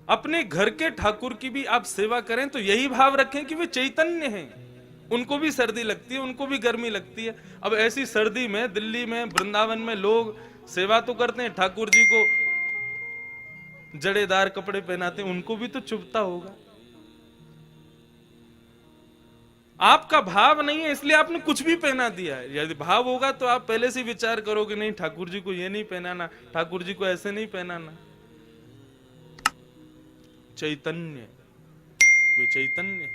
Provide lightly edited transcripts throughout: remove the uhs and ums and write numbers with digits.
अपने घर के ठाकुर की भी आप सेवा करें तो यही भाव रखें कि वे चैतन्य हैं। उनको भी सर्दी लगती है, उनको भी गर्मी लगती है। अब ऐसी सर्दी में दिल्ली में वृंदावन में लोग सेवा तो करते हैं, ठाकुर जी को जड़ेदार कपड़े पहनाते हैं, उनको भी तो चुभता होगा। आपका भाव नहीं है इसलिए आपने कुछ भी पहना दिया है। यदि भाव होगा तो आप पहले से विचार करोगे नहीं ठाकुर जी को ये नहीं पहनाना, ठाकुर जी को ऐसे नहीं पहनाना। चैतन्य, वे चैतन्य है,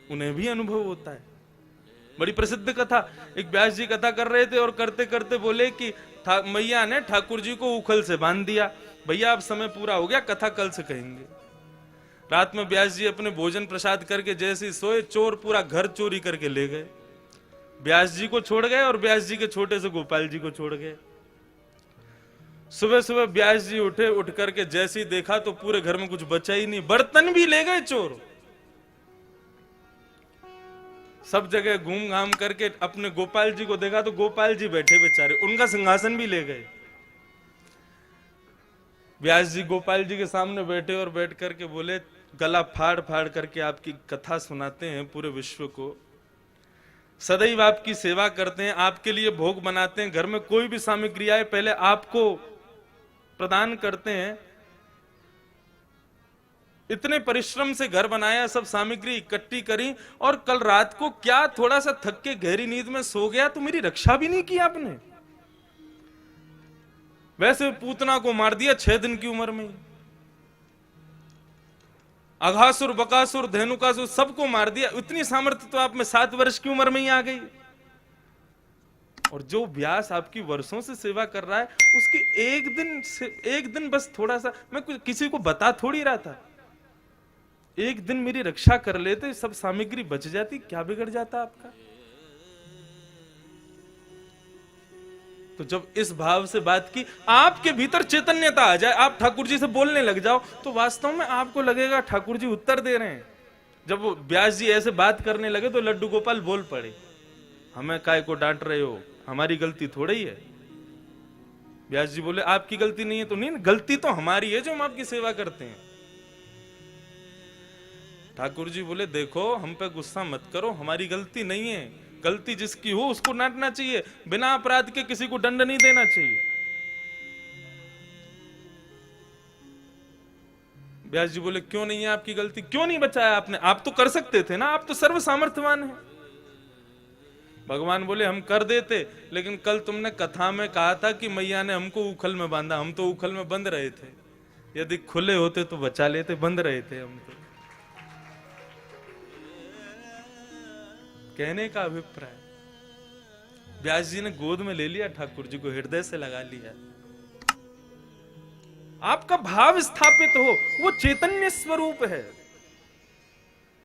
उन्हें भी अनुभव होता है। बड़ी प्रसिद्ध कथा, एक व्यास जी कथा कर रहे थे और करते करते बोले कि मैया ने ठाकुर जी को उखल से बांध दिया, भैया अब समय पूरा हो गया, कथा कल से कहेंगे। रात में व्यास जी अपने भोजन प्रसाद करके जैसे ही सोए, चोर पूरा घर चोरी करके ले गए। व्यास जी को छोड़ गए और व्यास जी के छोटे से गोपाल जी को छोड़ गए। सुबह सुबह व्यास जी उठे, उठ करके जैसे ही देखा तो पूरे घर में कुछ बचा ही नहीं, बर्तन भी ले गए चोर। सब जगह घूम घाम करके अपने गोपाल जी को देखा तो गोपाल जी बैठे बेचारे, उनका सिंहासन भी ले गए। व्यास जी गोपाल जी के सामने बैठे और बैठ करके बोले, गला फाड़ फाड़ करके आपकी कथा सुनाते हैं पूरे विश्व को, सदैव आपकी सेवा करते हैं, आपके लिए भोग बनाते हैं, घर में कोई भी सामग्री आए पहले आपको प्रदान करते हैं। इतने परिश्रम से घर बनाया, सब सामग्री इकट्ठी करी, और कल रात को क्या थोड़ा सा थक के गहरी नींद में सो गया तो मेरी रक्षा भी नहीं की आपने। वैसे पूतना को मार दिया 6 दिन की उम्र में, अघासुर बकासुर धेनुकासुर सबको मार दिया। इतनी सामर्थ्य तो आप में 7 वर्ष की उम्र में ही आ गई। और जो व्यास आपकी वर्षों से सेवा कर रहा है उसकी एक दिन बस थोड़ा सा, मैं किसी को बता थोड़ी रहा था, एक दिन मेरी रक्षा कर लेते, सब सामग्री बच जाती, क्या बिगड़ जाता आपका। तो जब इस भाव से बात की, आपके भीतर चैतन्यता आ जाए, आप ठाकुर जी से बोलने लग जाओ, तो वास्तव में आपको लगेगा ठाकुर जी उत्तर दे रहे हैं। जब वो व्यास जी ऐसे बात करने लगे तो लड्डू गोपाल बोल पड़े, हमें काय को डांट रहे हो, हमारी गलती थोड़ी ही है। व्यास जी बोले, आपकी गलती नहीं है तो नहीं, गलती तो हमारी है जो हम आपकी सेवा करते हैं। ठाकुर जी बोले, देखो हम पे गुस्सा मत करो, हमारी गलती नहीं है, गलती जिसकी हो उसको डांटना चाहिए, बिना अपराध के किसी को दंड नहीं देना चाहिए। व्यास जी बोले, क्यों नहीं है आपकी गलती, क्यों नहीं बचाया आपने, आप तो कर सकते थे ना, आप तो सर्व सामर्थ्यवान हैं। भगवान बोले, हम कर देते, लेकिन कल तुमने कथा में कहा था कि मैया ने हमको उखल में बांधा, हम तो उखल में बंद रहे थे, यदि खुले होते तो बचा लेते, बंद रहे थे हम तो। कहने का अभिप्राय, व्यास जी ने गोद में ले लिया ठाकुर जी को, हृदय से लगा लिया। आपका भाव स्थापित हो, वो चैतन्य स्वरूप है।